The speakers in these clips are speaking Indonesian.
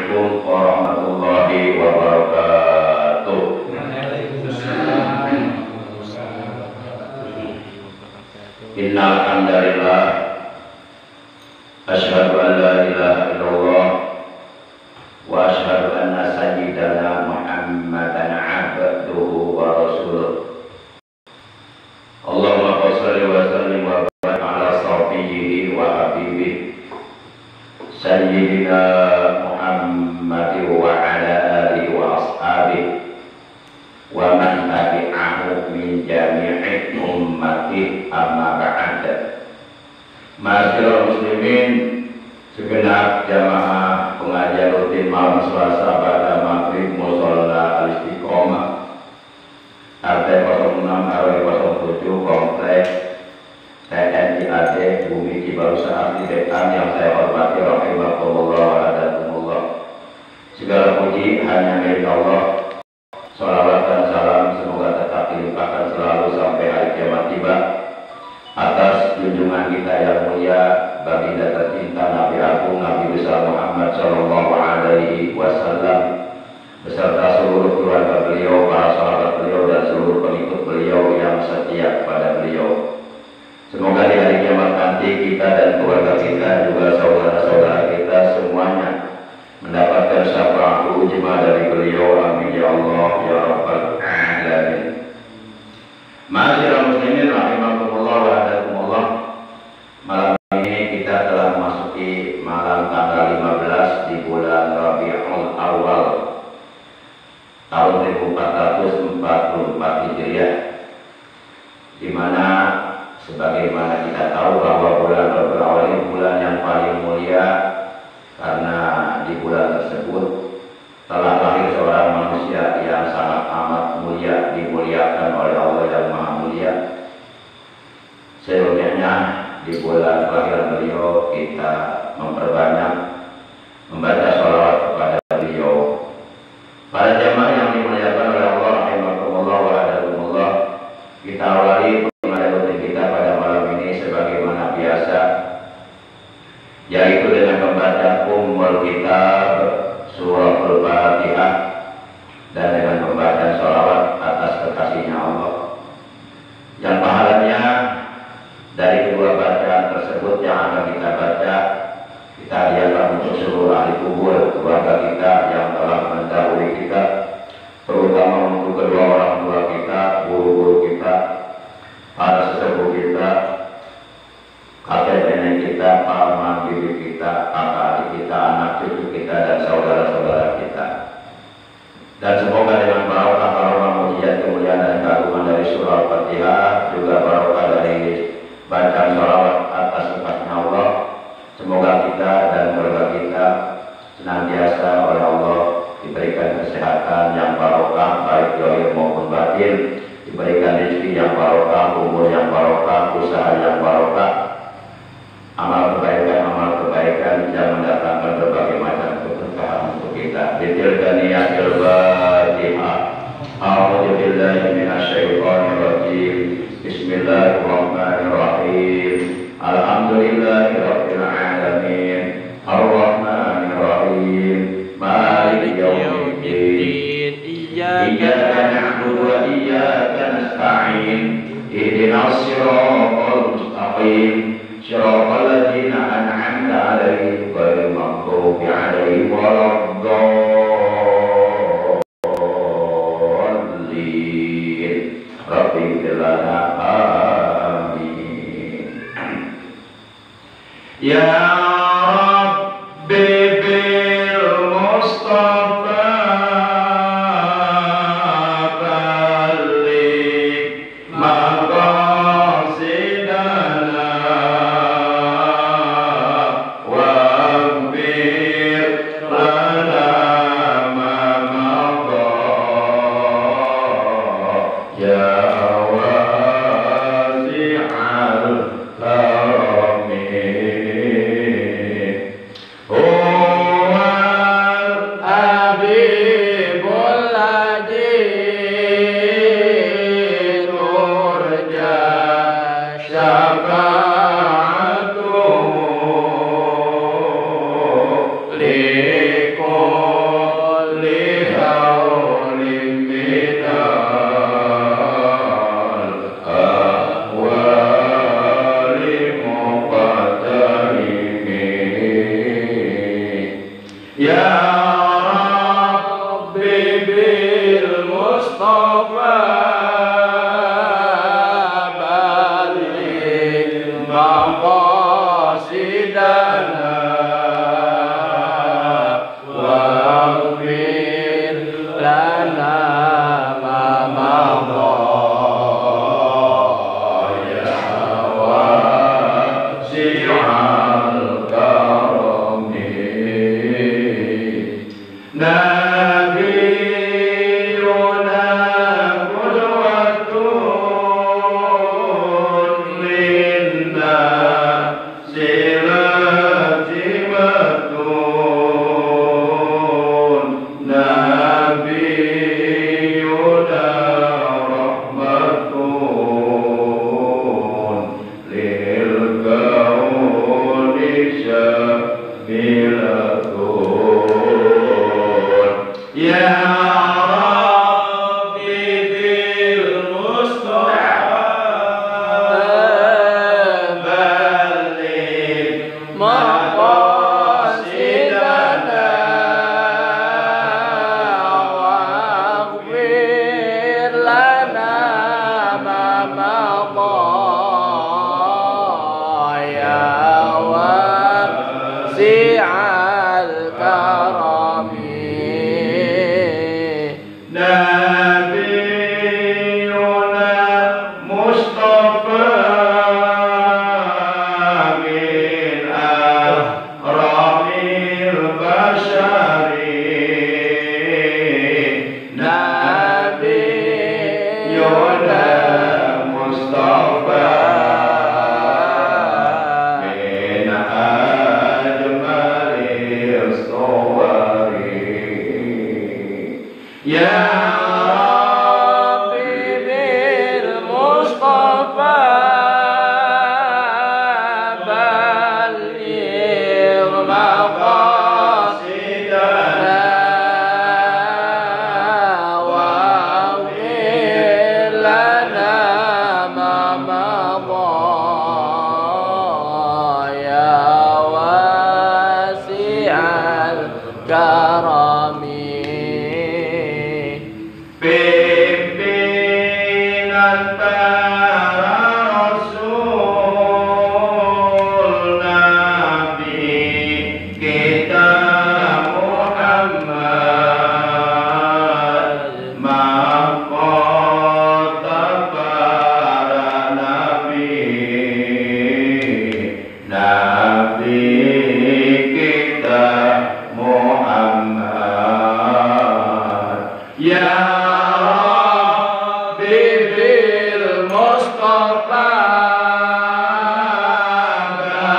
Assalamualaikum warahmatullahi wabarakatuh. Innal hamdalillah asyhadu an la ilaha illallah wa asyhadu anna sayyidana Muhammadan abduhu wa rasuluh. Allahumma shalli wa sallim wa barik ala safiyhi wa habibihi sayyidina Muhammad wa ala alihi wa ashabihi wa man tabi'ahu min jami'i ummati amma ba'd. Ma'asyiral muslimin, segenap jamaah pengajian rutin malam Selasa pada maghrib mushola Al-Istiqomah RT 06 RW 07 Kompleks TNI AD Bumi Cibarusah Asli Dekan yang saya hormati rahimahullah wa adakumullah. Segala puji hanya milik Allah. Salawat dan salam semoga tetap dilimpahkan selalu sampai hari kiamat tiba atas junjungan kita yang mulia, baginda tercinta Nabi Agung Nabi besar Muhammad Shallallahu Alaihi Wasallam beserta seluruh keluarga beliau, para sahabat beliau dan seluruh pengikut beliau yang setia kepada beliau. Semoga di hari kiamat nanti kita dan keluarga kita juga saudara-saudara kita semuanya mendapatkan syafaat ujma dari beliau. Amin ya Allah ya Rabbal Alamin. Ma'asyiral muslimin rahimakumullah wa adakumullah. Malam ini kita telah memasuki malam tanggal 15 di bulan Rabiul Awal tahun 1444 Hijriah, di mana sebagaimana kita tahu bahwa bulan Rabiul Awal ini bulan yang paling mulia karena di bulan tersebut telah lahir seorang manusia yang sangat amat mulia, dimuliakan oleh Allah yang Maha Mulia. Seyogyanya di bulan kelahiran beliau kita memperbanyak membaca sholawat kepada beliau. Para jamaah yang dimuliakan oleh Allah rahimakumullah wa adakumullah, kita awali pengajian rutin kita pada malam ini sebagaimana biasa, yaitu dengan membaca Ummul Kitab Suratul Fatihah dan dengan pembacaan sholawat atas kekasihnya Allah, yang pahalanya dari kedua bacaan tersebut yang akan kita baca kita hadiahkan untuk seluruh ahli kubur keluarga kita yang telah mendahului kita, terutama untuk kedua orang tua kita, guru-guru kita, para sesepuh kita, kakek nenek kita, paman bibi kita, kakak adik kita, anak cucu kita, dan saudara-saudara kita. Dan semoga dengan barokah mujizat kemuliaan dan keagungan dari surah Al-Fatihah, juga barokah dari bacaan sholawat atas kekasihnya Allah, semoga kita dan keluarga kita senantiasa oleh Allah diberikan kesehatan yang barokah baik zahir maupun batin, diberikan rezeki yang barokah, umur yang barokah, usaha yang barokah, amal kebaikan yang mendatangkan berbagai macam keberkahan untuk kita. Bitilka niyatil Fatihah. A'udzu billahi minasyaitonir rajim. Bismillahirrahmanirrahim. Alhamdulillahirabbil alamin. Arrahmanir rahim. Maliki yaumiddin. Iyyaka na'budu wa iyyaka nasta'in. Ihdinas siratal mustaqim. Shiratal ladzina an'amta 'alaihim ghairil maghdubi 'alaihim waladdallin. Rabbi ighfir lana amin. Ya Rabbi bil Mustafa balligh maqasidana waghfir lana ma madha ya wasi'al karami. Ya Rabbi bil Mustafa baligh maqasidana waghfir lana ma madha ya wasi'al karami Nabiyuna qudwatun minna silazimatun Nabiyuna rahmatun lil kauni syamilatun Ya Rabbi bil Mustafa baligh maqasidana waghfir lana ma madha ya wasi'al karami Nabiyuna Mustafa min ahramil bashari Nabiyuna Mustafa min ajmalil suwari Ya Rabbi bil Mustafa baligh maqasidana waghfir lana ma madha ya wasi'al karami Pimpinan para Rasul Nabi kita Muhammad mahkota para Nabi Nabi kita Muhammad Ya Rabbi bil Mustafa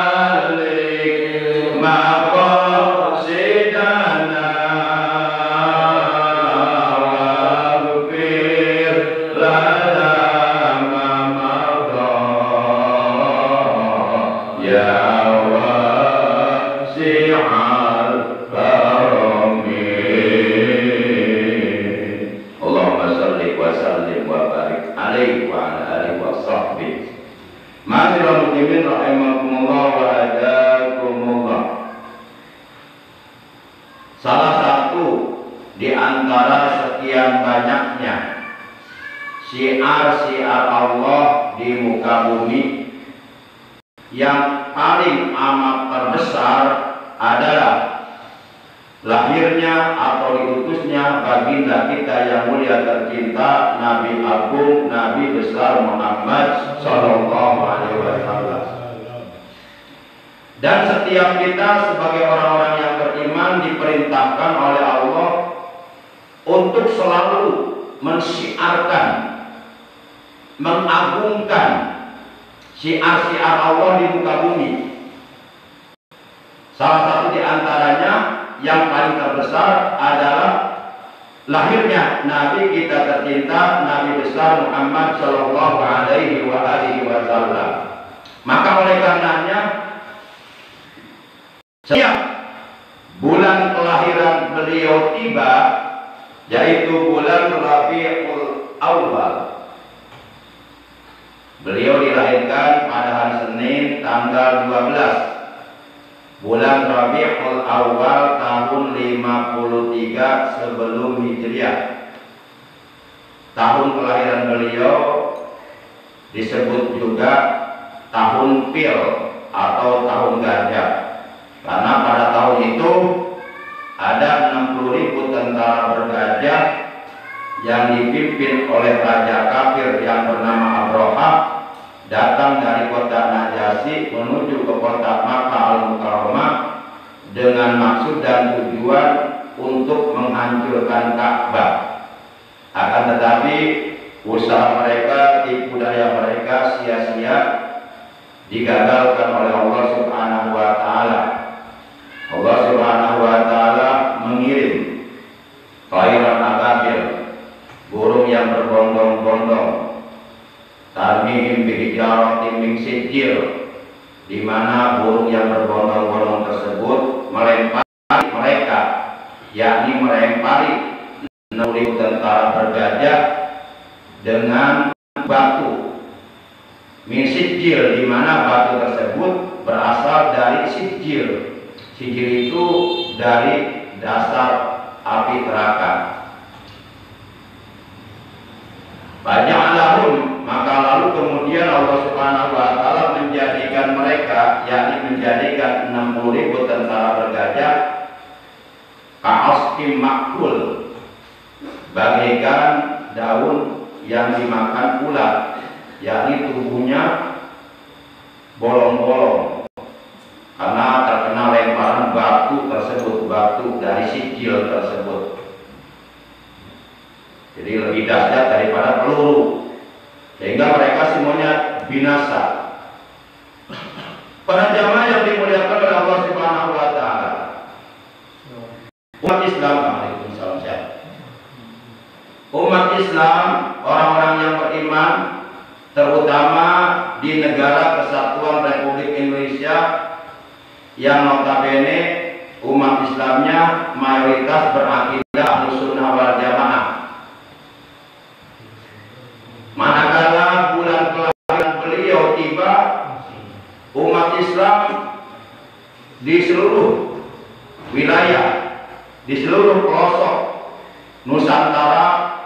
baligh maqasidana waghfir lana ma madha ya wasi'al karami Allahumma salli wa sallim wa barik alaihi wa ala alihi wa sahbihi Ma'asyiral muslimin rahimakumullah wa hadakumullah Salah satu di antara sekian banyaknya syiar-syiar Allah di muka bumi yang paling amat terbesar adalah lahirnya atau diutusnya baginda kita yang mulia tercinta Nabi Agung Nabi besar Muhammad Sallallahu Alaihi Wasallam. Dan setiap kita sebagai orang-orang yang beriman diperintahkan oleh Allah untuk selalu mensyiarkan, mengagungkan syiar-syiar Allah di muka bumi. Salah satu di antaranya yang paling terbesar adalah lahirnya Nabi kita tercinta Nabi besar Muhammad Sallallahu Alaihi Wasallam. Maka oleh karenanya setiap bulan kelahiran beliau tiba, yaitu bulan Rabiul Awal. Beliau dilahirkan pada hari Senin tanggal 12 bulan Rabiul Awal tahun 53 sebelum Hijriah. Tahun kelahiran beliau disebut juga tahun Pil atau tahun gajah, karena pada tahun itu ada 60.000 tentara bergajah yang dipimpin oleh raja kafir yang bernama Abraha datang dari kota Najasyi menuju ke kota Makkah Al-Mukarramah dengan maksud dan tujuan untuk menghancurkan Ka'bah. Akan tetapi usaha mereka, tipu daya mereka sia-sia, digagalkan oleh Allah Subhanahu wa taala. Allah Subhanahu wa taala mengirim Thairan ababil, burung yang berbondong-bondong, tarmihim bihijaratin min sijil, di mana burung yang berbondong-bondong tersebut melempari mereka, yakni melempari 60.000 tentara bergajah dengan batu min sijil, di mana batu tersebut berasal dari sijil. Sijil itu dari dasar api neraka. Faja'alahum, maka lalu kemudian Allah Subhanahu wa taala menjadikan mereka, yakni menjadikan 60.000 tentara bergajah ka'asfim ma'kul, bagaikan daun yang dimakan ulat, yakni tubuhnya bolong-bolong karena terkena lemparan batu tersebut, batu dari sijil tersebut. Jadi lebih dahsyat daripada peluru, sehingga mereka semuanya binasa. Para jamaah yang dimuliakan oleh Allah Subhanahu wa taala, umat Islam, waalaikumsalam, umat Islam, orang-orang yang beriman, terutama di negara Kesatuan Republik Indonesia yang notabene umat Islamnya mayoritas berakidah Ahlussunnah wal Jamaah. Manakala bulan kelahiran beliau tiba, umat Islam di seluruh wilayah, di seluruh pelosok Nusantara,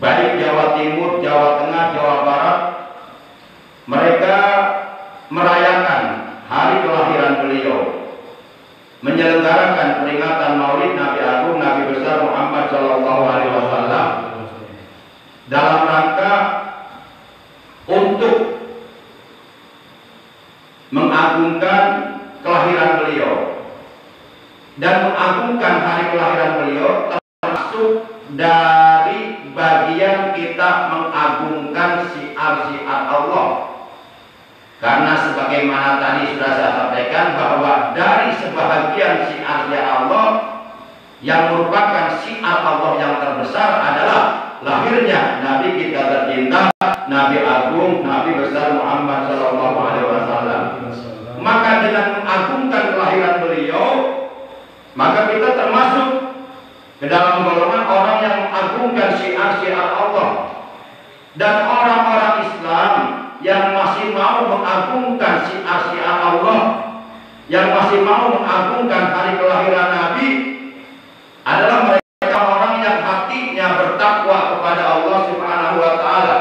baik Jawa Timur, Jawa Tengah, Jawa Barat, mereka merayakan hari kelahiran beliau, menyelenggarakan peringatan Maulid Nabi Agung Nabi besar Muhammad Shallallahu Alaihi Wasallam dalam rangka untuk mengagungkan kelahiran beliau dan mengagungkan hari kelahiran beliau, termasuk dari bagian kita mengagungkan syiar-syiar Allah. Karena sebagaimana tadi sudah saya sampaikan bahwa dari sebahagian syiar-syiar Allah yang merupakan syiar Allah yang terbesar adalah lahirnya Nabi kita tercinta, Nabi Agung, Nabi besar Muhammad Sallallahu Alaihi Wasallam. Maka dengan mengagungkan kelahiran beliau, maka kita termasuk ke dalam golongan orang yang mengagungkan syiar-syiar Allah. Dan orang-orang Islam yang masih mau mengagungkan syiar-syiar Allah, yang masih mau mengagungkan hari kelahiran Nabi, adalah mereka orang yang hatinya bertakwa kepada Allah Subhanahu wa taala.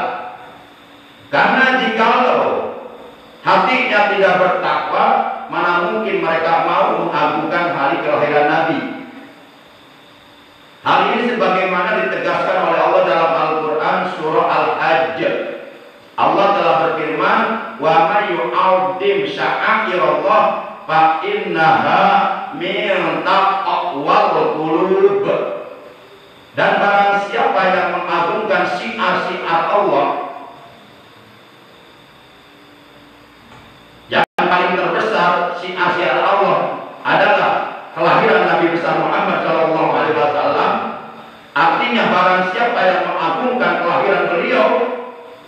Karena jikalau hatinya tidak bertakwa, mana mungkin mereka mau mengagungkan hari kelahiran Nabi. Hal ini sebagaimana ditegaskan oleh Allah dalam Al-Quran surah Al-Hajj. Allah telah berfirman, wa may yu'azzim sya'airallah fa innaha min taqwal qulub. Dan barang siapa yang mengagungkan syiar-syiar Allah, yang paling terbesar syiar-syiar Allah adalah kelahiran Nabi besar Muhammad Shallallahu Alaihi Wasallam. Artinya barang siapa yang mengagungkan kelahiran beliau,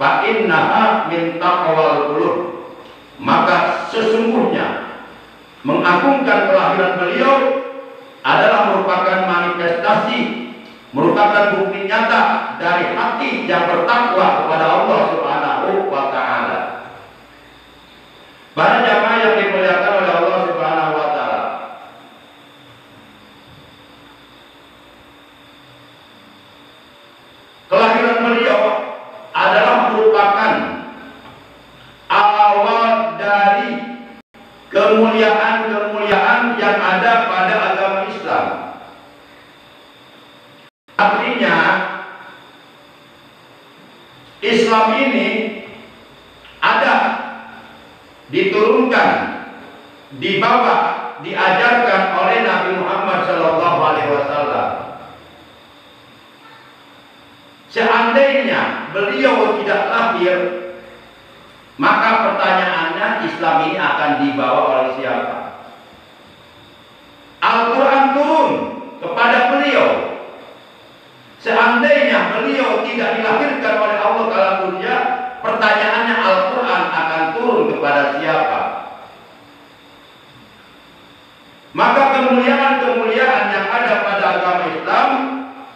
fa innaha min taqwal qulub, maka sesungguhnya mengagungkan kelahiran beliau adalah merupakan manifestasi, merupakan bukti nyata dari hati yang bertakwa kepada Allah Subhanahu wa taala. Para jamaah yang dimuliakan oleh Allah Subhanahu kemuliaan-kemuliaan yang ada pada agama Islam. Artinya Islam ini ada, diturunkan, dibawa, diajarkan oleh Nabi Muhammad SAW. Seandainya beliau tidak lahir, maka pertanyaannya Islam ini akan dibawa oleh siapa? Al-Quran turun kepada beliau. Seandainya beliau tidak dilahirkan oleh Allah kalam dunia, pertanyaannya Al-Quran akan turun kepada siapa? Maka kemuliaan-kemuliaan yang ada pada agama Islam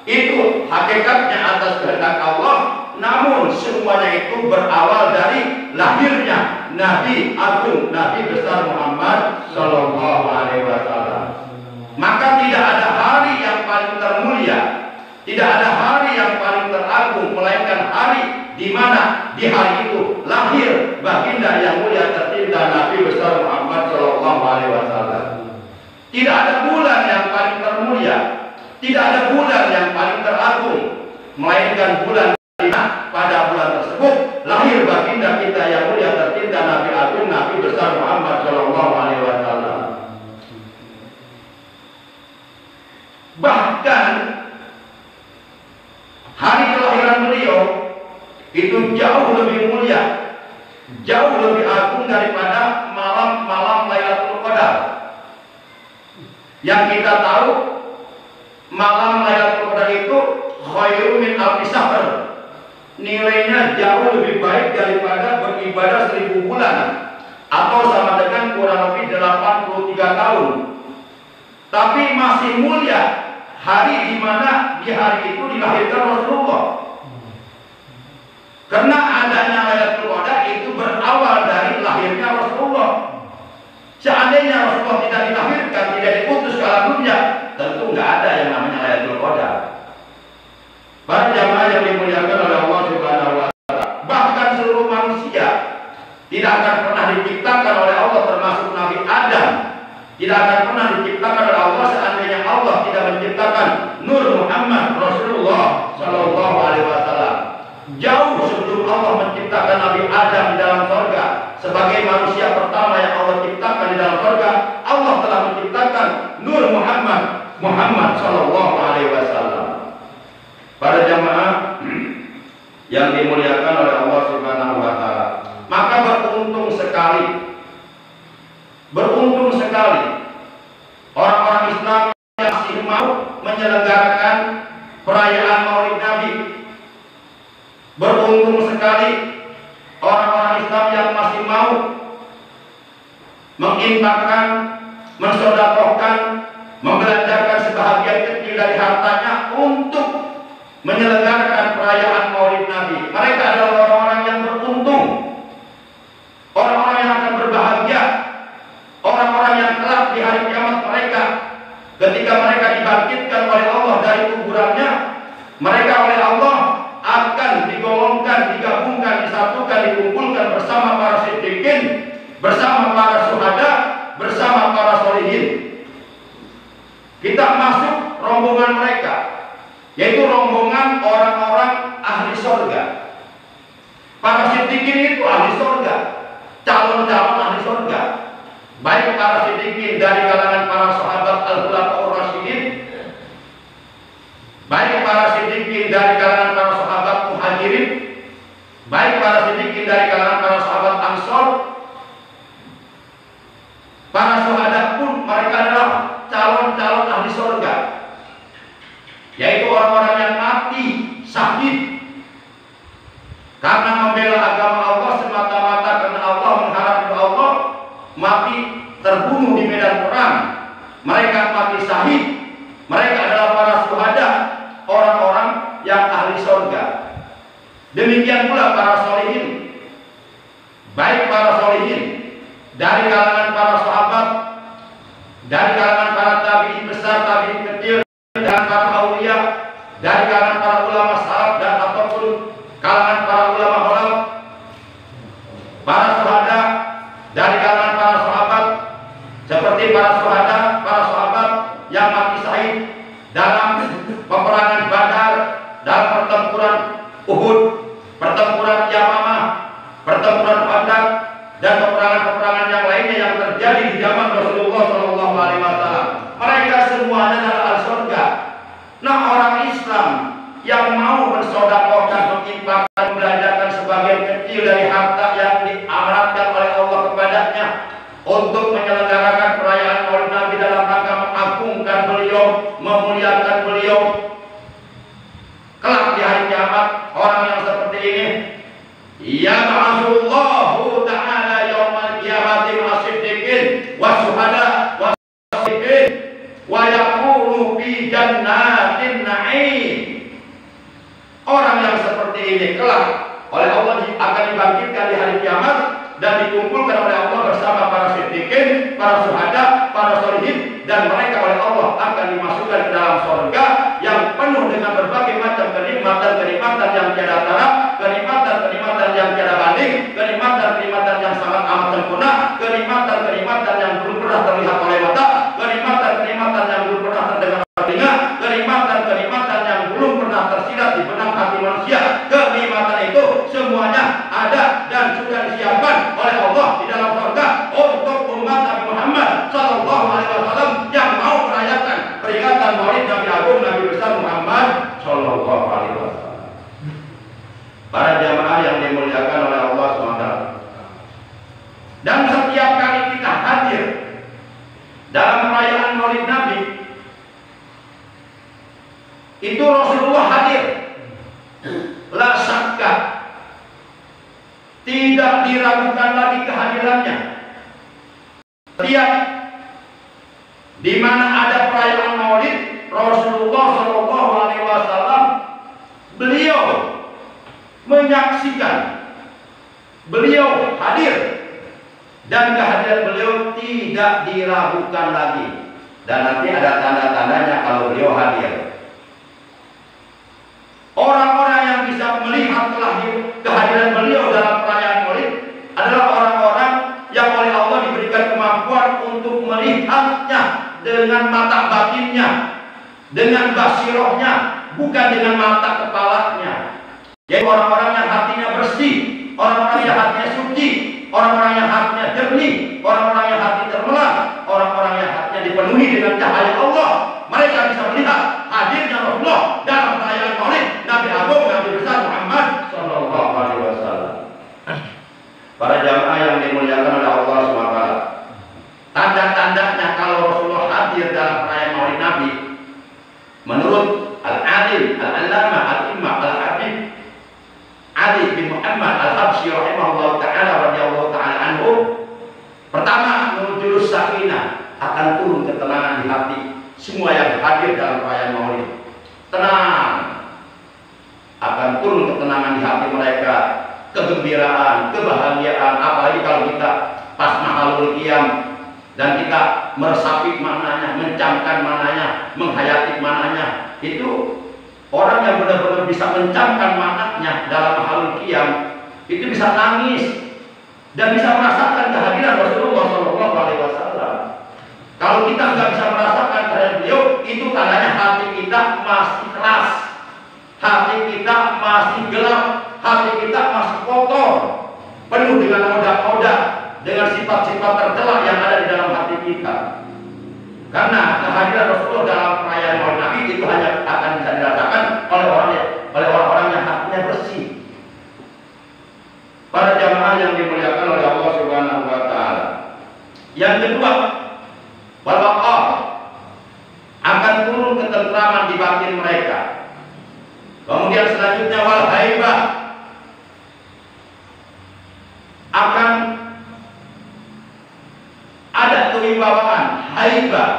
itu hakikatnya atas kehendak Allah, namun semuanya itu berawal dari lahirnya Nabi Agung, Nabi besar Muhammad Sallallahu Alaihi Wasallam. Maka tidak ada hari yang paling termulia, tidak ada hari yang paling teragung, melainkan hari di mana di hari itu lahir baginda yang mulia tercinta Nabi besar Muhammad Sallallahu Alaihi Wasallam. Tidak ada bulan yang paling termulia, tidak ada bulan yang paling teragung, melainkan bulan pada bulan tersebut lahir baginda kita yang mulia tercinta Nabi Agung, Nabi besar Muhammad Sallallahu Alaihi Wasallam. Bahkan hari kelahiran beliau itu jauh lebih mulia, jauh lebih agung daripada malam-malam Lailatul Qadar. Yang kita tahu malam Lailatul Qadar itu khairun min alfi syahr. Nilainya jauh lebih baik daripada beribadah 1000 bulan, atau sama dengan kurang lebih 83 tahun. Tapi masih mulia hari di mana di hari itu dilahirkan Rasulullah. Karena adanya Lailatul Qadar itu berawal dari lahirnya Rasulullah. Seandainya Rasulullah tidak dilahirkan, tidak diutus ke alam dunia, tentu nggak ada yang namanya Lailatul Qadar. Para jamaah yang dimuliakan oleh Allah Subhanahu wa Ta'ala, bahkan seluruh manusia tidak akan pernah diciptakan oleh Allah, termasuk Nabi Adam, tidak akan pernah diciptakan oleh Allah seandainya Allah tidak menciptakan Nur Muhammad Rasulullah Sallallahu Alaihi Wasallam. Jauh sebelum Allah menciptakan Nabi Adam di dalam surga sebagai manusia pertama yang Allah ciptakan di dalam surga, Allah telah menciptakan Nur Muhammad Sallallahu Alaihi Wasallam. Para jamaah yang dimuliakan oleh Allah Subhanahu wa Ta'ala, maka beruntung sekali orang-orang Islam yang masih mau menyelenggarakan perayaan Maulid Nabi. Beruntung sekali orang-orang Islam yang masih mau menginfakkan, mensedekahkan, membelanjakan sebahagian kecil dari hartanya untuk menyelenggarakan perayaan Maulid Nabi. Mereka adalah orang-orang yang beruntung, orang-orang yang akan berbahagia, orang-orang yang kelak di hari kiamat mereka, ketika mereka dibangkitkan oleh Allah dari kuburannya, mereka oleh Allah akan digolongkan, digabungkan, disatukan, dikumpulkan bersama para siddiqin, bersama para syuhada, bersama para sholihin. Kita masuk rombongan mereka, yaitu rombongan orang-orang ahli surga. Para siddiqin itu ahli surga, calon-calon ahli surga. Baik para siddiqin dari kalangan para sahabat al-khulafaur rasyidin, baik para siddiqin dari kalangan para sahabat muhajirin, baik para siddiqin dari kalangan para sahabat ansor. Para syuhada pun mereka adalah calon-calon ahli surga, yaitu orang-orang yang mati syahid karena membela agama Allah semata-mata, karena Allah mengharap Allah, mati terbunuh di medan perang. Mereka mati syahid, mereka adalah para syuhada, orang-orang yang ahli surga. Demikian pula para sholihin, baik para sholihin dari kalangan para sahabat, dari kalangan para tabi'in besar, tabi'in kecil, dan para aulia, dari kalangan para ulama salaf dan ataupun kalangan para ulama khalaf, para syuhada dari kalangan para sahabat, seperti para syuhada, para sahabat yang mati syahid dalam peperangan Badar, dalam pertempuran Uhud, pertempuran Yamamah, pertempuran Khandaq, dan peperangan-peperangan yang lainnya yang terjadi di zaman Rasulullah SAW. Mereka semuanya adalah ahli surga. Nah, orang Islam yang mau bersedekah, menginfakkan, membelanjakan sebagian kecil dari harta yang diamanatkan oleh Allah kepadanya untuk menyelenggarakan perayaan Maulid Nabi dalam rangka mengagungkan beliau, memuliakan beliau, kelak di hari kiamat, orang yang seperti ini yab'atsullahu ta'ala yaumal qiyamati ma'as-siddiqin wasyuhada was-shalihin wa yakunu fi jannatin na'im. Orang yang seperti ini kelak oleh Allah akan dibangkitkan di hari kiamat dan dikumpulkan oleh Allah bersama para siddiqin, para syuhada, para sholihin, dan mereka oleh Allah akan dimasukkan ke dalam surga yang penuh dengan berbagai macam kenikmatan-kenikmatan yang tiada tara, kenikmatan-kenikmatan yang tiada banding, kenikmatan-kenikmatan yang sangat amat sempurna, kenikmatan-kenikmatan yang belum pernah terlihat oleh mata, kenikmatan-kenikmatan yang belum pernah terdengar oleh telinga, kenikmatan-kenikmatan yang belum pernah tersirat di benak hati manusia. Kenikmatan itu semuanya ada dan sudah disiapkan oleh Allah di dalam surga untuk umat Nabi Muhammad SAW yang mau merayakan peringatan Maulid Nabi Agung Nabi besar Muhammad SAW. Para jamaah yang dimuliakan oleh Allah SWT, dan setiap kali kita hadir dalam perayaan Maulid Nabi, itu Rasulullah hadir, la syakka, tidak diragukan lagi kehadirannya. Setiap di mana ada perayaan Maulid Rasulullah SAW, beliau menyaksikan, beliau hadir, dan kehadiran beliau tidak diragukan lagi. Dan nanti ada tanda-tandanya kalau beliau hadir. Orang-orang yang bisa melihat kehadiran beliau dalam perayaan Maulid adalah orang-orang yang oleh Allah diberikan kemampuan untuk melihatnya dengan mata batinnya, dengan basirohnya, bukan dengan mata kepalanya. Jadi orang-orang yang hatinya bersih, orang-orang yang hatinya suci, orang-orang yang hatinya jernih, orang-orang yang hati terbelah, orang-orang yang hatinya dipenuhi dengan cahaya Allah, mereka bisa melihat hadirnya Rasulullah dalam perayaan Maulid Nabi Agung Nabi besar Muhammad SAW. Para jamaah yang dimuliakan oleh Allah SWT, tanda-tandanya kalau Rasulullah hadir dalam perayaan Maulid Nabi, menurut Al-Alim, Al-Allamah, Al-Imam, Al-Habib Ali bin Muhammad Al-Habsyi rahimahullah ta'ala radhiyallahu ta'ala anhu, pertama, nuzulus sakinah, akan turun ketenangan di hati semua yang hadir dalam perayaan Maulid. Tenang, akan turun ketenangan di hati mereka, kegembiraan, kebahagiaan. Apalagi kalau kita pas mahalul qiyam dan kita meresapi maknanya, mencamkan maknanya, menghayati maknanya, itu orang yang benar-benar bisa mencamkan maknanya dalam mahalul qiyam itu bisa nangis dan bisa merasakan kehadiran Rasulullah SAW. Kalau kita nggak bisa merasakan kehadiran beliau, itu tandanya hati kita masih keras, hati kita masih gelap, hati kita masih kotor, penuh dengan noda-noda, dengan sifat-sifat tercela yang ada di dalam hati kita. Karena kehadiran Rasulullah dalam perayaan Maulid Nabi itu hanya akan bisa dirasakan oleh orang-orang yang hatinya bersih. Para jamaah yang dimuliakan oleh Allah Subhanahu wa taala. Yang kedua, wal-waqar, akan turun ketentraman di batin mereka. Kemudian selanjutnya wal haibah, akan ada kewibawaan, haibah,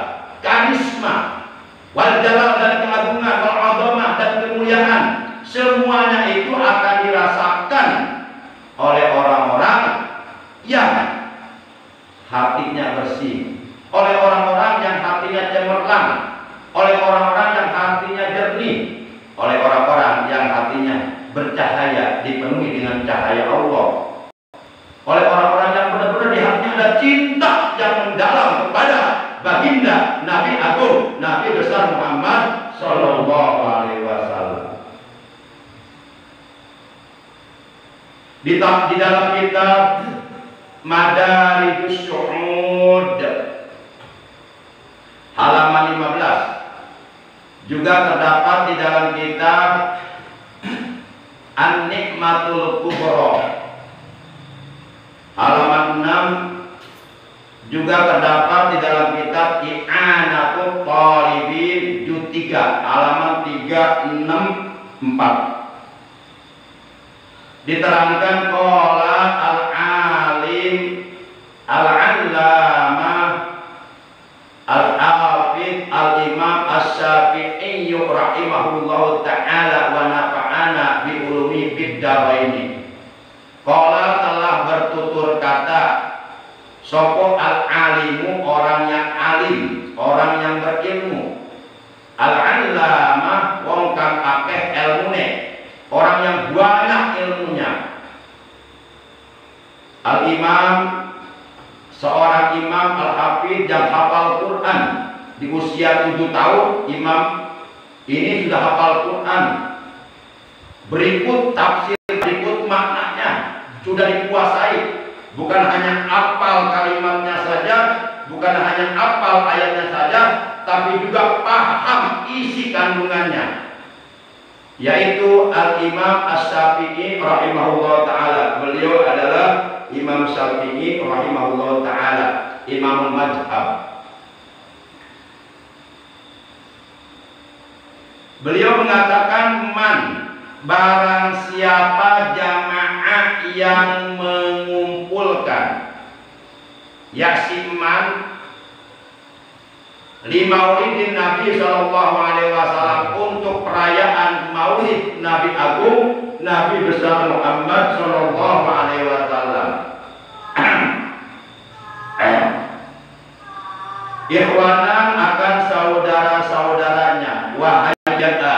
karisma, wal jalal dan keagungan, wal azamah dan kemuliaan, semuanya itu akan dirasakan oleh orang-orang yang hatinya bersih, oleh orang-orang yang hatinya cemerlang, oleh orang-orang yang hatinya jernih, oleh orang-orang yang hatinya bercahaya, dipenuhi dengan cahaya Allah, oleh orang-orang yang benar-benar di hatinya ada cinta yang mendalam kepada baginda Nabi Agung, Nabi besar Muhammad Sallallahu Alaihi Wasallam. Di dalam kitab Madarijus Syuhud halaman 15 juga terdapat di dalam kitab An-Nikmatul Kubra halaman 6, juga terdapat di dalam kitab I'anatul Talibin juz 3 halaman 364. Diterangkan qala al-alim al-allamah al-hafidz al-imam asy-Syafi'i rahimahullahu ta'ala wa nafa'ana bi ulumi fid dharain. Qala telah bertutur kata sapa al-alimu, orang yang alim, orang yang berilmu, al-allamah wong kang akeh ilmune, orang yang banyak ilmunya, al-imam seorang imam al-hafidz yang hafal Quran di usia 7 tahun. Imam ini sudah hafal Quran, berikut tafsir, berikut maknanya sudah dikuasai, bukan hanya hafal kalimatnya saja, bukan hanya hafal ayatnya saja, tapi juga paham isi kandungannya, yaitu al-imam asy-Syafi'i rahimahullah ta'ala. Beliau adalah Imam Syafi'i rahimahullah ta'ala, imamul madhab. Beliau mengatakan man, barang siapa jamaah yang mengumpulkan, yaksiman li maulidin Nabi Sallallahu Alaihi Wasallam, untuk perayaan maulid Nabi Agung, Nabi besar Muhammad Sallallahu Alaihi Wasallam. Ikhwanan akan saudara-saudaranya, wahayata,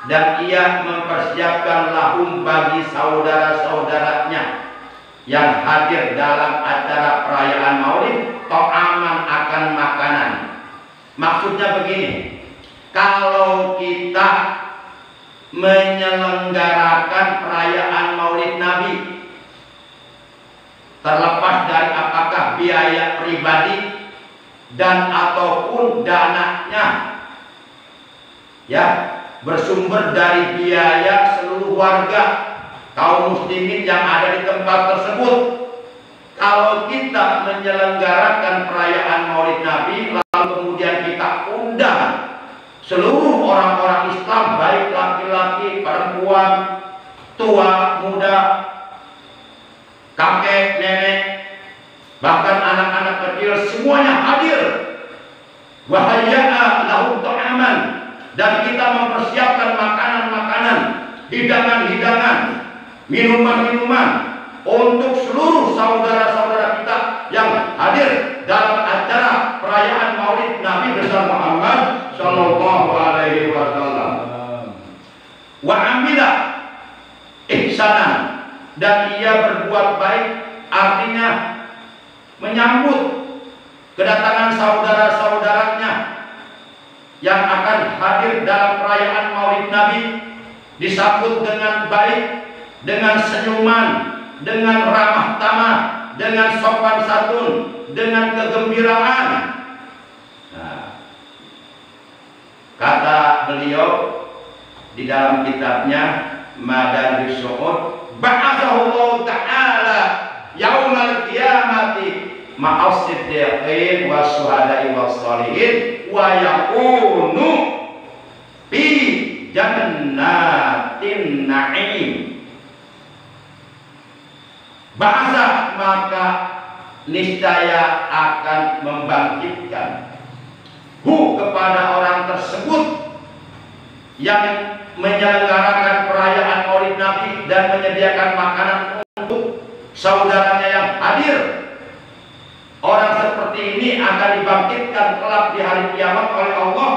dan ia mempersiapkan lahum bagi saudara-saudaranya yang hadir dalam acara perayaan maulid ta'aman, akan makanan. Maksudnya begini, kalau kita menyelenggarakan perayaan maulid Nabi, terlepas dari apakah biaya pribadi dan ataupun dananya ya bersumber dari biaya seluruh warga kaum muslimin yang ada di tempat tersebut. Kalau kita menyelenggarakan perayaan maulid Nabi, lalu kemudian kita undang seluruh orang-orang Islam, baik laki-laki, perempuan, tua, muda, kakek, nenek, bahkan anak-anak kecil, semuanya hadir. Wahayya'a lahum ta'aman, dan kita mempersiapkan makanan-makanan, hidangan-hidangan, minuman-minuman untuk seluruh saudara-saudara kita yang hadir dalam acara perayaan maulid Nabi besar Muhammad Sallallahu Alaihi Wasallam. Wa amila ihsanan, dan ia berbuat baik, artinya menyambut kedatangan saudara-saudaranya yang akan hadir dalam perayaan maulid Nabi, disambut dengan baik, dengan senyuman, dengan ramah tamah, dengan sopan santun, dengan kegembiraan. Nah, kata beliau di dalam kitabnya Madarijus Syuhud, ba'atsallahu ta'ala yaumal qiyamati ma'as siddiqin wasyuhada'i wassalihin wa yakunu fi jannatin na'im. Bahasa, maka niscaya akan membangkitkan kepada orang tersebut yang menyelenggarakan perayaan maulid Nabi dan menyediakan makanan untuk saudaranya yang hadir. Orang seperti ini akan dibangkitkan kelak di hari kiamat oleh Allah.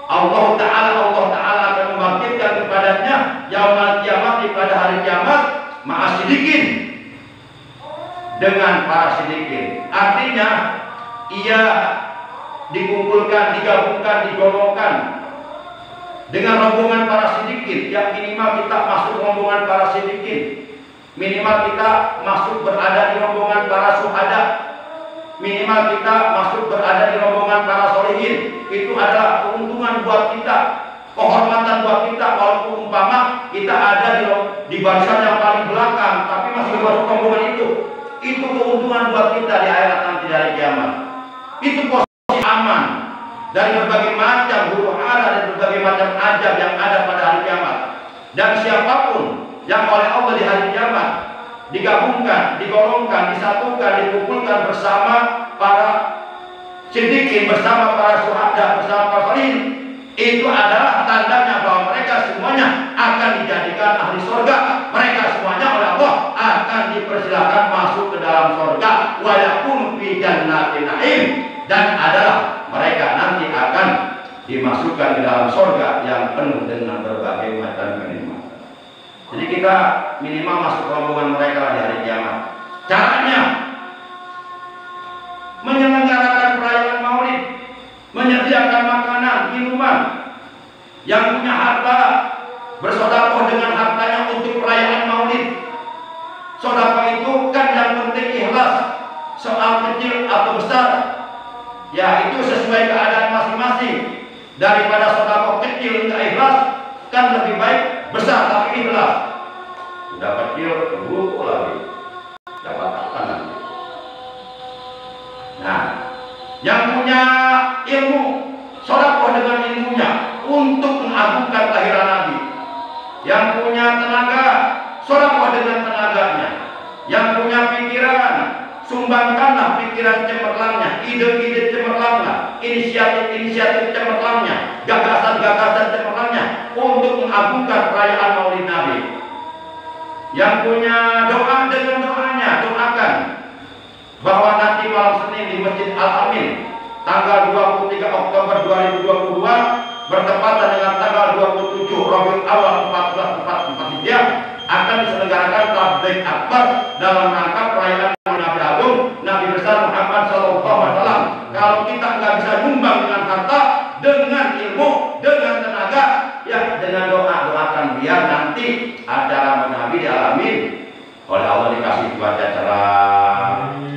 Allah Ta'ala akan membangkitkan kepadanya yaumul kiamat, pada hari kiamat, ma'as sidikin, dengan para sidikin. Artinya ia dikumpulkan, digabungkan, digolongkan dengan rombongan para sidikin. Yang minimal kita masuk rombongan para sidikin, minimal kita masuk berada di rombongan para syuhada, minimal kita masuk berada di rombongan para solihin. Itu adalah keuntungan buat kita, kehormatan buat kita. Walaupun umpama kita ada di barisan yang paling belakang, tapi masih masuk rombongan itu keuntungan buat kita di akhirat nanti dari kiamat. Itu posisi aman dari berbagai macam huru hara dan berbagai macam ajab yang ada pada hari kiamat. Dan siapapun yang oleh Allah di hari kiamat digabungkan, digolongkan, disatukan, dikumpulkan bersama para siddiqin, bersama para syuhada, bersama para solihin, itu adalah tandanya bahwa mereka semuanya akan dijadikan ahli surga. Mereka semuanya oleh Allah akan dipersilakan masuk ke dalam surga, wa yakunu fi jannatin na'im, dan adalah mereka nanti akan dimasukkan ke dalam surga yang penuh dengan berbagai macam kenikmatan. Jadi kita minimal masuk rombongan mereka di hari kiamat. Caranya menyelenggarakan perayaan Maulid, menyediakan makanan, minuman. Yang punya harta bersedekah dengan hartanya untuk perayaan Maulid. Sedekah itu kan yang penting ikhlas, soal kecil atau besar, ya itu sesuai keadaan masing-masing. Daripada sedekah kecil enggak ikhlas, kan lebih baik besar tapi ikhlas. Sudah kecil buruk lagi, dapat apa nanti? Nah, yang punya ilmu, sedekah dengan ilmunya untuk mengagungkan kelahiran Nabi. Yang punya tenaga, sedekah dengan tenaganya. Yang punya pikiran, sumbangkanlah pikiran cemerlangnya, ide-ide cemerlangnya, inisiatif-inisiatif cemerlangnya, gagasan-gagasan cemerlangnya untuk mengagungkan perayaan Maulid Nabi. Yang punya doa dengan doanya, doakan bahwa nanti malam Senin di Masjid Al-Amin tanggal 23 Oktober 2022 bertepatan dengan tanggal 27 Rabiul Awal 1444 Hijriah akan diselenggarakan tabligh akbar dalam rangka perayaan Nabi Agung Nabi besar Muhammad SAW. Kalau kita nggak bisa nyumbang dengan harta, dengan ilmu, dengan tenaga, ya dengan doa, doakan biar nanti acara Nabi dialamin oleh Allah, dikasih cuaca cerah,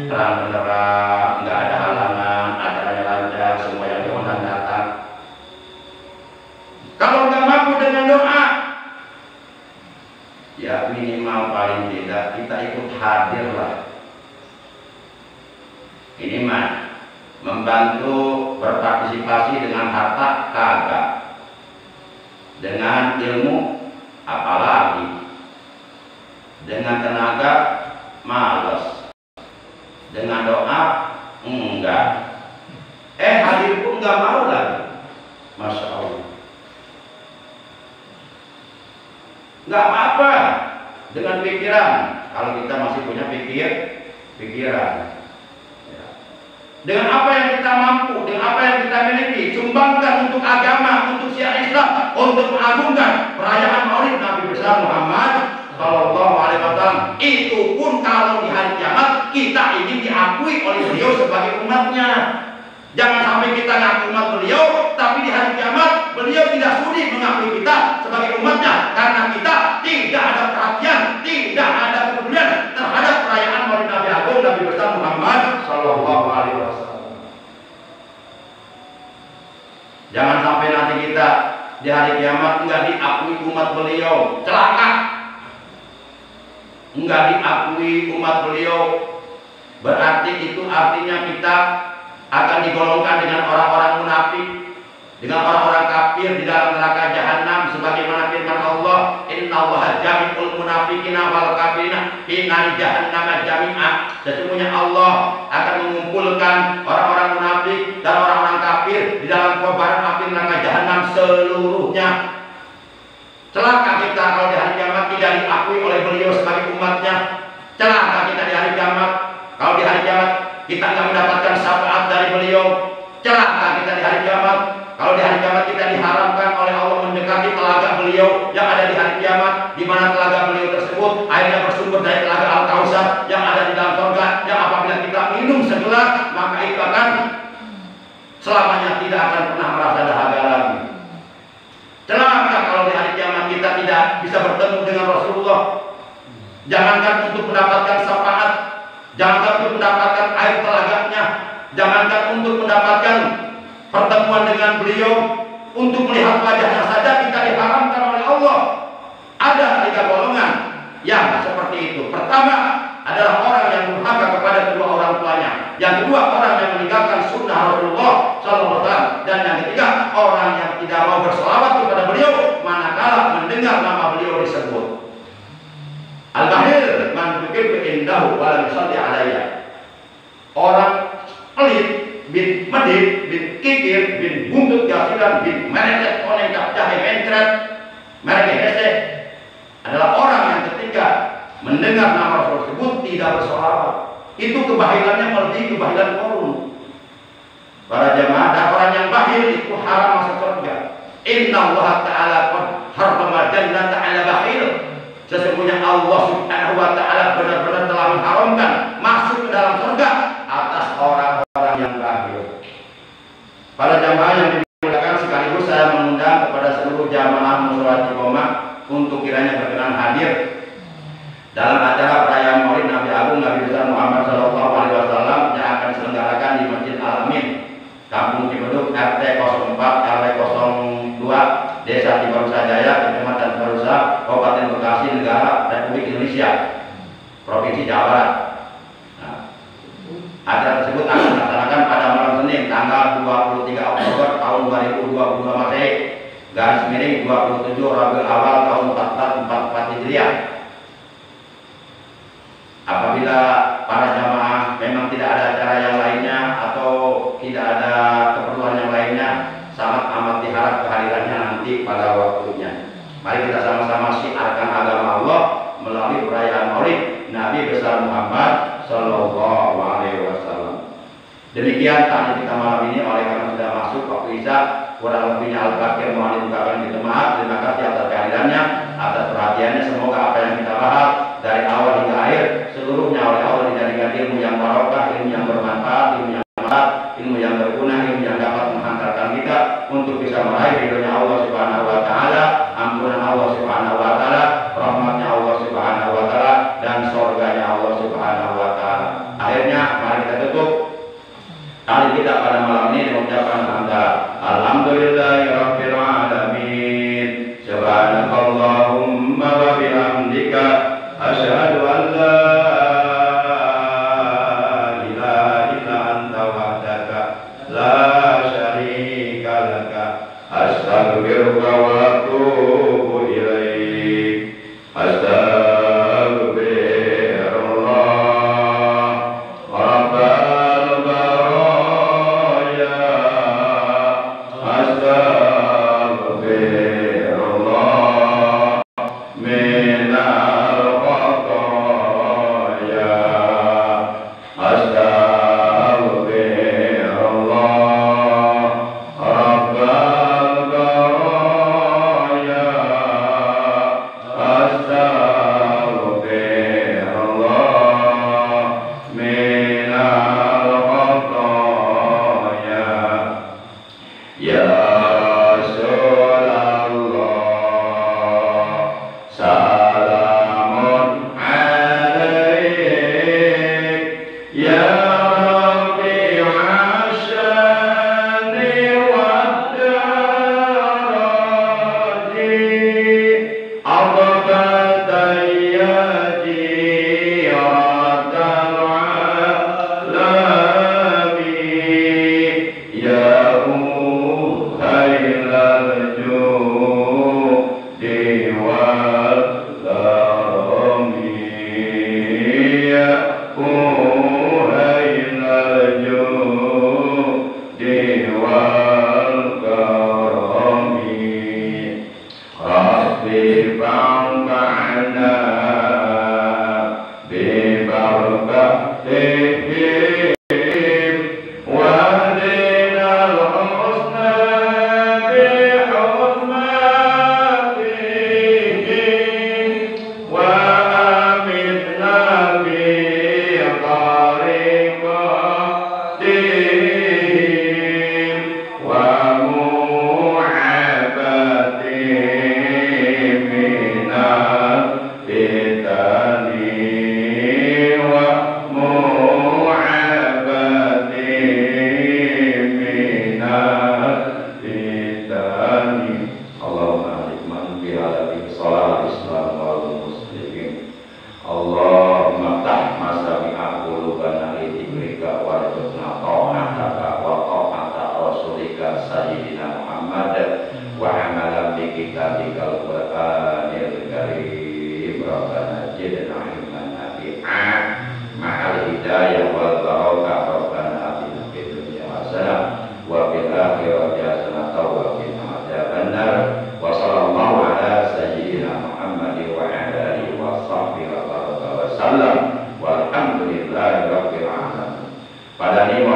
terang benderang, nggak ada halangan, acaranya lancar, semua yang diundang datang. Kalau nggak mampu dengan doa, ya minimal paling tidak kita ikut hadir lah. Ini mah membantu berpartisipasi dengan harta kagak, dengan ilmu apalagi, dengan tenaga males, dengan doa enggak, hadir pun enggak mau lagi. Masya Allah. Enggak apa-apa dengan pikiran, kalau kita masih punya pikiran. Ya. Dengan apa yang kita mampu, dengan apa yang kita miliki, sumbangkan untuk agama, untuk syiar Islam, untuk mengagungkan perayaan Maulid Nabi besar Muhammad Sallallahu Alaihi Wasallam. Itu pun kalau di hari kiamat kita ingin diakui oleh beliau sebagai umatnya. Jangan sampai kita ngaku umat beliau, tapi di hari kiamat beliau tidak sudi mengakui kita sebagai umatnya, karena kita tidak ada perhatian, tidak ada kepedulian terhadap perayaan Maulid Nabi Agung Nabi besar Muhammad Sallallahu Alaihi Wasallam. Jangan sampai nanti kita di hari kiamat enggak diakui umat beliau, celaka. Enggak diakui umat beliau, berarti itu artinya kita akan digolongkan dengan orang-orang munafik, dengan orang-orang kafir di dalam neraka jahanam, sebagaimana firman Allah, innallaha jami'ul munafiqina wal kafirina fi nari jahannam jami'a. Sesungguhnya Allah akan mengumpulkan orang-orang munafik dan orang-orang kafir di dalam kobaran api neraka jahanam seluruhnya. Celaka kita kalau di hari kiamat tidak diakui oleh beliau sebagai umatnya. Celaka kita di hari kiamat kalau di hari kiamat kita nggak mendapatkan syafaat dari beliau. Celaka kita di hari kiamat kalau di hari kiamat kita diharamkan oleh Allah mendekati telaga beliau yang ada di hari kiamat, di mana telaga beliau tersebut airnya bersumber dari telaga Al-Kautsar yang ada di dalam surga, yang apabila kita minum segelas sholat, maka itu akan selamanya tidak akan pernah merasa dahaga lagi. Celaka kalau di hari kiamat kita tidak bisa bertemu dengan Rasulullah. Jangankan untuk mendapatkan syafaat, jangankan untuk mendapatkan air telaganya, jangankan untuk mendapatkan pertemuan dengan beliau, untuk melihat wajahnya saja kita diharamkan oleh Allah. Ada 3 golongan yang seperti itu. Pertama adalah orang yang durhaka kepada kedua orang tuanya. Yang kedua, orang yang meninggalkan sunnah Rasulullah SAW. Dan yang ketiga, orang yang tidak mau berselawat kepada beliau manakala mendengar nama beliau disebut. Al-bahir man dzukirtu indahu wa lam yusalli alayya. Orang pelit, bin medit, bin kikir, bin buntut gasilan, bin mereket oneng jahe mencret, mereket hese adalah orang yang ketika mendengar nama Rasul tersebut tidak bersolawat. Itu kebahilannya melebihi kebahilan korun. Para jemaah, dan orang yang bahil itu haram masuk surga. Inna Allah Ta'ala qad harrama jannata 'ala bahil. Sesungguhnya Allah Subhanahu wa Ta'ala benar-benar telah mengharamkan masuk ke dalam surga atas orang-orang yang bahil. Para jemaah yang dimuliakan, sekaligus saya mengundang kepada seluruh jamaah Musholat Iqomah untuk kiranya berkenan hadir dalam acara perayaan Maulid Nabi Agung Nabi besar Muhammad SAW yang akan diselenggarakan di Masjid Al-Amin, Kampung Cibeduk, RT 04 RW 02, Desa Cibarusah Jaya, Kecamatan Cibarusah, Kabupaten Bekasi, Negara Republik Indonesia, Provinsi Jawa Barat. Nah, acara tersebut akan dilaksanakan pada malam Senin tanggal 23 Oktober tahun 2022 Masehi, garis miring 27 Rabiul Awal tahun 1444 Hijriah. Apabila para jamaah memang tidak ada acara yang lainnya atau tidak ada keperluan yang lainnya, sangat amat diharap kehadirannya nanti pada waktunya. Mari kita sama-sama syiarkan agama Allah melalui perayaan Maulid Nabi besar Muhammad Sallallahu Alaihi Wasallam. Demikian taklim kita malam ini. Oleh karena sudah masuk waktu Isya, kurang lebihnya Al-Fakir mohon dibukakan kita maaf. Terima kasih atas kehadirannya, atas perhatiannya. Semoga apa yang kita bahas dari awal hingga akhir seluruhnya oleh Allah dijadikan ilmu yang barokah, ilmu yang bermanfaat, ilmu yang bermanfaat, ilmu yang berguna, ilmu yang dapat menghantarkan kita untuk bisa meraih ridhonya Allah Subhanahu wa Ta'ala, ampunan Allah Subhanahu wa Ta'ala, rahmatnya Allah Subhanahu wa Ta'ala, dan surganya Allah Subhanahu wa Ta'ala. Akhirnya mari kita tutup kali kita pada malam ini mengucapkan alhamdulillahirabbil alamin, subhanakallahumma wa bihamdika asyhadu an la ilaha illa anta wahdaka la syarika laka astaghfiruka wa atubu ilaik. Astagfirullah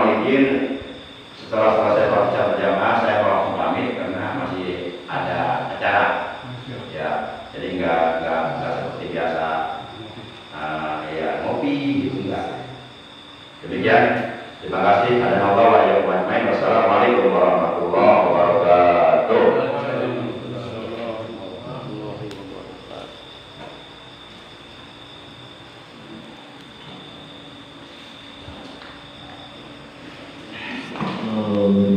mohon izin setelah selesai sholat berjamaah saya mau langsung pamit karena masih ada acara. Ya, jadi nggak seperti biasa ya ngopi gitu enggak. Demikian, terima kasih. Ada Allah wa ya main. Wassalamualaikum warahmatullahi wabarakatuh. Oh.